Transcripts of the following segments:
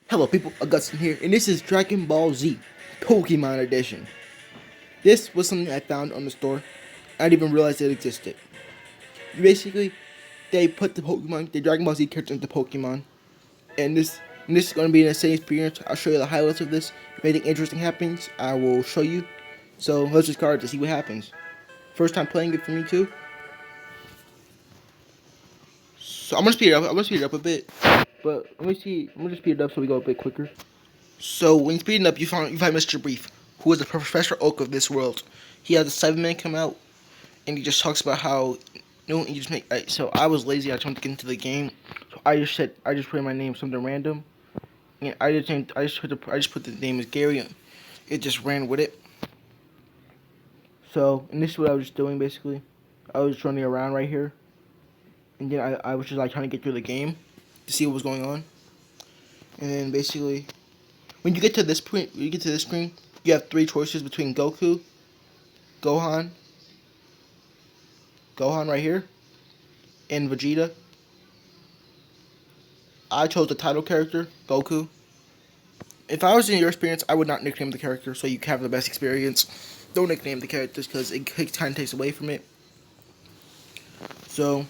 Hello people, Agudsten here, and this is Dragon Ball Z Pokemon Edition. This was something I found on the store. I didn't even realize it existed. Basically, they put the Dragon Ball Z characters into Pokemon, and this is going to be an insane experience. I'll show you the highlights of this. If anything interesting happens, I will show you. So let's just start to see what happens. First time playing it for me too. So I'm gonna speed it up. I'm gonna speed it up a bit, but let me see. I'm gonna just speed it up so we go a bit quicker. So when speeding up, you find Mr. Brief, who is the Professor Oak of this world. He has a 7-man come out, and he just talks about how he just make. So I was lazy. I just wanted to get into the game, so I just put in my name something random, and I just put the name as Gary. And it just ran with it. So and this is what I was just doing basically. I was running around right here, and then I was just like trying to get through the game to see what was going on, and then basically when you get to this point, when you get to this screen, you have three choices between Goku, Gohan, Gohan right here, and Vegeta. I chose the title character, Goku. If I was in your experience, I would not nickname the character so you can have the best experience. Don't nickname the characters because it kind of takes away from it. So,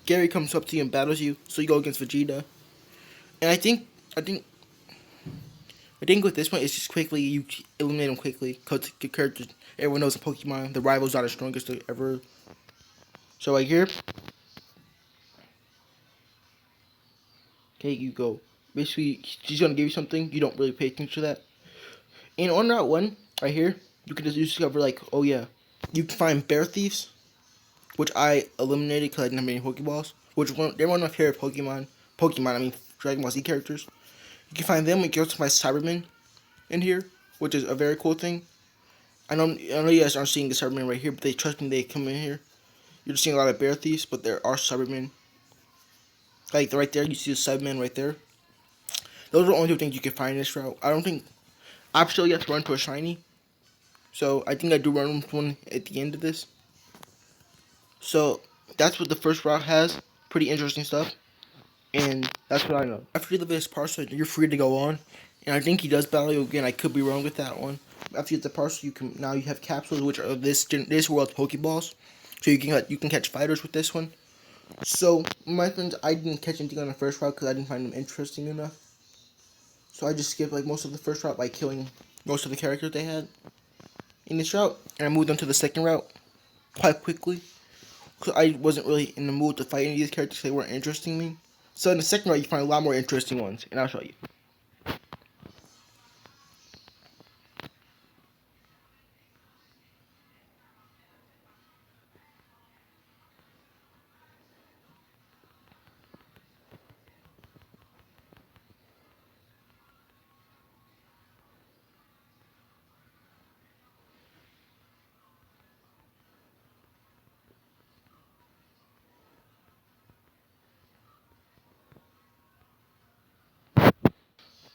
Gary comes up to you and battles you, so you go against Vegeta. And I think with this one, it's just quickly, you eliminate them quickly because the characters, everyone knows in Pokemon, the rival's not the strongest ever. So right here, okay, you go. Basically, she's gonna give you something. You don't really pay attention to that. And on Route 1, right here, you can just discover, like, oh yeah, you can find bear thieves, which I eliminated because I didn't have any Pokeballs. They're one of my favorite I mean, Dragon Ball Z characters. You can find them, and you can also find Cybermen in here, which is a very cool thing. I know you guys aren't seeing the Cybermen right here, but trust me, they come in here. You're just seeing a lot of bear thieves, but there are Cybermen. Like, right there, you see the Cybermen right there. Those are the only two things you can find in this route. I'm still yet to run to a shiny. So I think I do run one at the end of this. So that's what the first route has. Pretty interesting stuff. And that's what I know. After you leave this parcel, you're free to go on. And I think he does battle you again. I could be wrong with that one. After you get the parcel, you have capsules, which are this world's Pokeballs. So you can catch fighters with this one. So my friends, I didn't catch anything on the first route because I didn't find them interesting enough. So I just skipped like most of the first route by killing most of the characters they had in this route, and I moved on to the second route quite quickly because I wasn't really in the mood to fight any of these characters. They weren't interesting me. So in the second route, you find a lot more interesting ones, and I'll show you.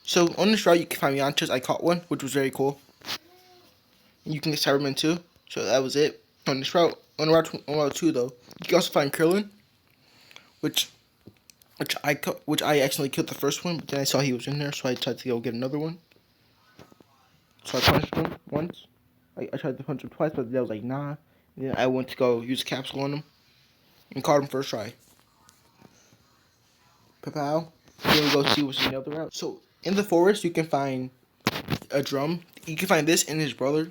So on this route, you can find Yanchas. I caught one, which was very cool. And you can get Cybermen too. So that was it on this route. On route 2 though, you can also find Krillin, which which I accidentally killed the first one, but then I saw he was in there, so I tried to go get another one. So I punched him once. I tried to punch him twice, but that was like nah. And then I went to go use a capsule on him and caught him first try. Papow. Then we go see what's in the other route. So in the forest, you can find a drum. You can find this and his brother.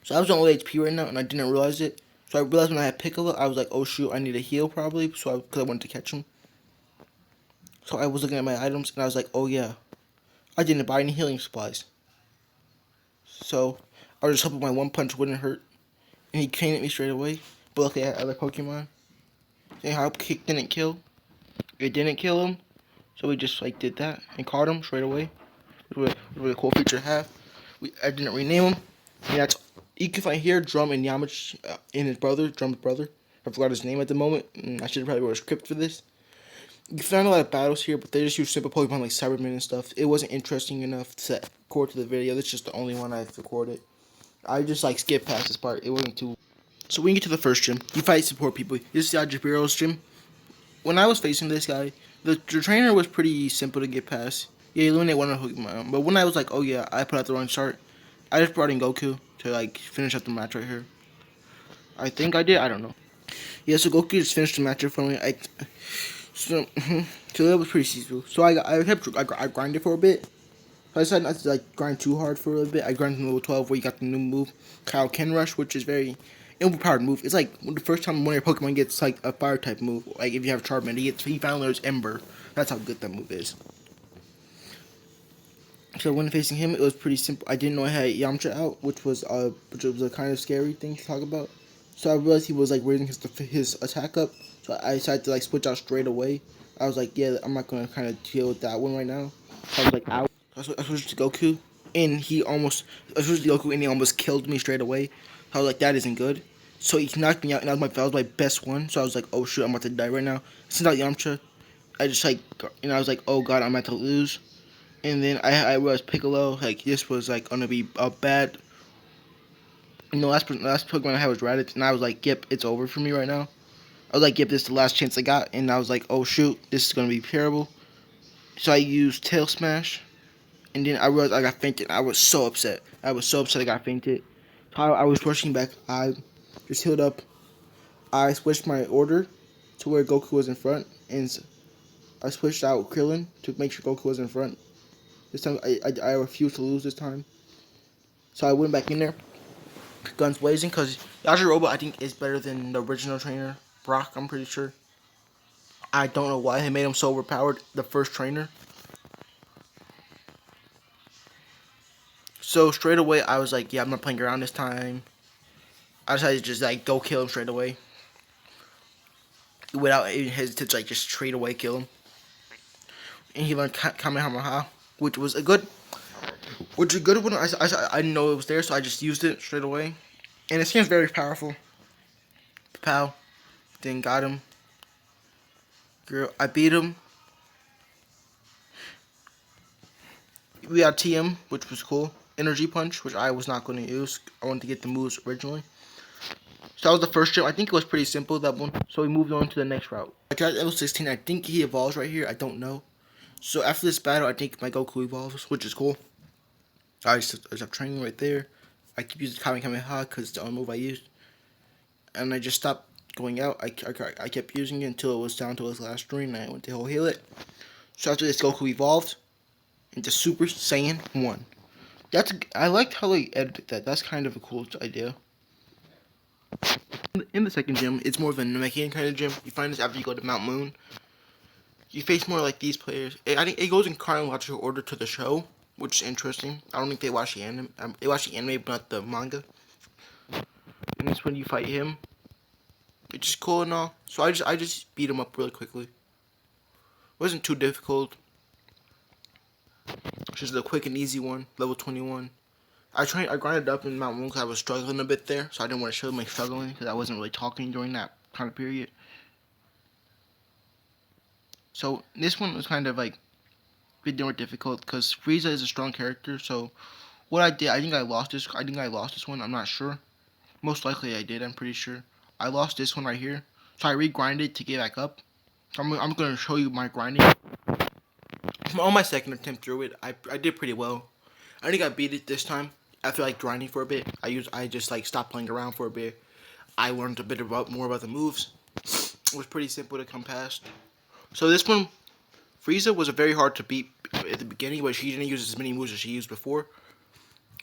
So I was on low HP right now, and I didn't realize it. So I realized when I had Piccolo, I was like, oh shoot, I need a heal probably, because I wanted to catch him. So I was looking at my items, and I was like, oh yeah, I didn't buy any healing supplies. So I was just hoping my one punch wouldn't hurt, and he came at me straight away. But luckily I had other Pokemon. And how kick didn't kill. It didn't kill him, so we just like did that and caught him straight away. It was a really cool feature to have. I didn't rename him. And that's you can find here Drum and Yamach and his brother, Drum's brother. I forgot his name at the moment. I should have probably wrote a script for this. You can find a lot of battles here, but they just use simple Pokemon like Cyberman and stuff. It wasn't interesting enough to record to the video. That's just the only one I've recorded. I just like skipped past this part. It wasn't too. So when you get to the first gym, you fight support people. This is Yajiro's gym. When I was facing this guy, The trainer was pretty simple to get past. Yeah, you eliminate one of the Pokemon. But when I was like, oh yeah, I put out the wrong chart, I just brought in Goku to like finish up the match right here. I think I did. I don't know. Yeah, so Goku just finished the match for me. So that was pretty seasonal. So I grinded for a bit. So I decided not to like grind too hard for a little bit. I grinded to level 12 where you got the new move, Kaioken Rush, which is very overpowered move. It's like the first time one of your Pokemon gets like a fire type move. Like if you have Charmander, he finally learns Ember. That's how good that move is. So when facing him, it was pretty simple. I didn't know I had Yamcha out, which was a kind of scary thing to talk about. So I realized he was like raising his attack up. So I decided to like switch out straight away. I was like, yeah, I'm not gonna kind of deal with that one right now. So I was like, out. I switched to Goku, and I switched to Goku, and he almost killed me straight away. I was like, that isn't good. So he knocked me out, and that was my best one. So I was like, oh shoot, I'm about to die right now. Sent out Yamcha. I just like, I was like, oh god, I'm about to lose. And then I realized Piccolo, like this was like gonna be a bad. Last Pokemon I had was Raditz, and I was like, yep, it's over for me right now. I was like, yep, this is the last chance I got, and I was like, oh shoot, this is gonna be terrible. So I used Tail Smash, and then I realized I got fainted. I was so upset. I got fainted. So I was rushing back. I just healed up. I switched my order to where Goku was in front, and I switched out Krillin to make sure Goku was in front. This time I refused to lose this time. So I went back in there, guns blazing, because Yajirobe I think is better than the original trainer, Brock, I'm pretty sure. I don't know why they made him so overpowered, the first trainer. So straight away I was like, yeah, I'm not playing around this time. I decided to just like go kill him straight away. Without even hesitation, like just straight away kill him. And he learned Kamehameha, which was a good one. I didn't know it was there, so I just used it straight away. And it seems very powerful. Pow. Then got him. Girl, I beat him. We got TM, which was cool. Energy Punch, which I was not going to use. I wanted to get the moves originally. So that was the first gym. I think it was pretty simple, that one. So we moved on to the next route. I tried level 16. I think he evolves right here. I don't know. So after this battle, I think my Goku evolves, which is cool. I just have training right there. I keep using Kamehameha because it's the only move I used. And I just stopped going out. I kept using it until it was down to its last drain, and I went to whole heal it. So after this, Goku evolved into Super Saiyan 1. I liked how they edited that. That's kind of a cool idea. In the second gym, it's more of a Namekian kind of gym. You find this after you go to Mount Moon. You face more like these players. I think it goes in chronological order to the show, which is interesting. I don't think they watch the anime. They watch the anime, but not the manga. And that's when you fight him, which is cool and all. So I just beat him up really quickly. It wasn't too difficult. Just a quick and easy one, level 21. I grinded up in Mount Moon because I was struggling a bit there, so I didn't want to show my struggling because I wasn't really talking during that kind of period. So this one was kind of like a bit more difficult because Frieza is a strong character. So what I did, I think I lost this one. I'm not sure. Most likely I did. I'm pretty sure. I lost this one right here, so I re-grinded to get back up. So I'm going to show you my grinding. On my second attempt through it, I did pretty well. I think I beat it this time. After like grinding for a bit, I just like stopped playing around for a bit. I learned a bit more about the moves. It was pretty simple to come past. So this one, Frieza was very hard to beat at the beginning, but she didn't use as many moves as she used before.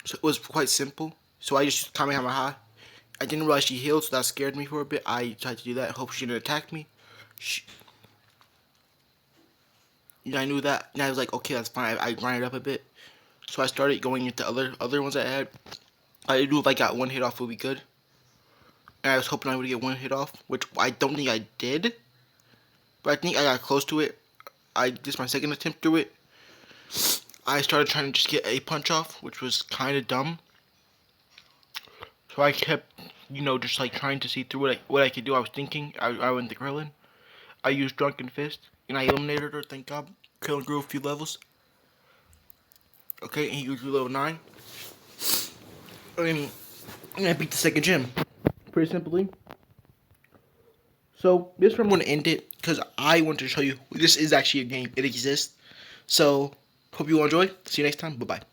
So it was quite simple. So I just Kamehameha. I didn't realize she healed, so that scared me for a bit. I tried to do that. Hope she didn't attack me. I knew that, and I was like, okay, that's fine. I grinded up a bit. So I started going into other ones I had. I knew if I got one hit off, it would be good. And I was hoping I would get one hit off, which I don't think I did. But I think I got close to it. This is my second attempt through it. I started trying to just get a punch off, which was kind of dumb. So I kept, just like trying to see through what I could do. I was thinking. I went to Krillin. I used Drunken Fist, and I eliminated her, thank God. Krillin grew a few levels. Okay, and he grew level 9. And I beat the second gym. Pretty simply. So, this one I'm going to end it, because I want to show you this is actually a game. It exists. So hope you all enjoy. See you next time. Bye bye.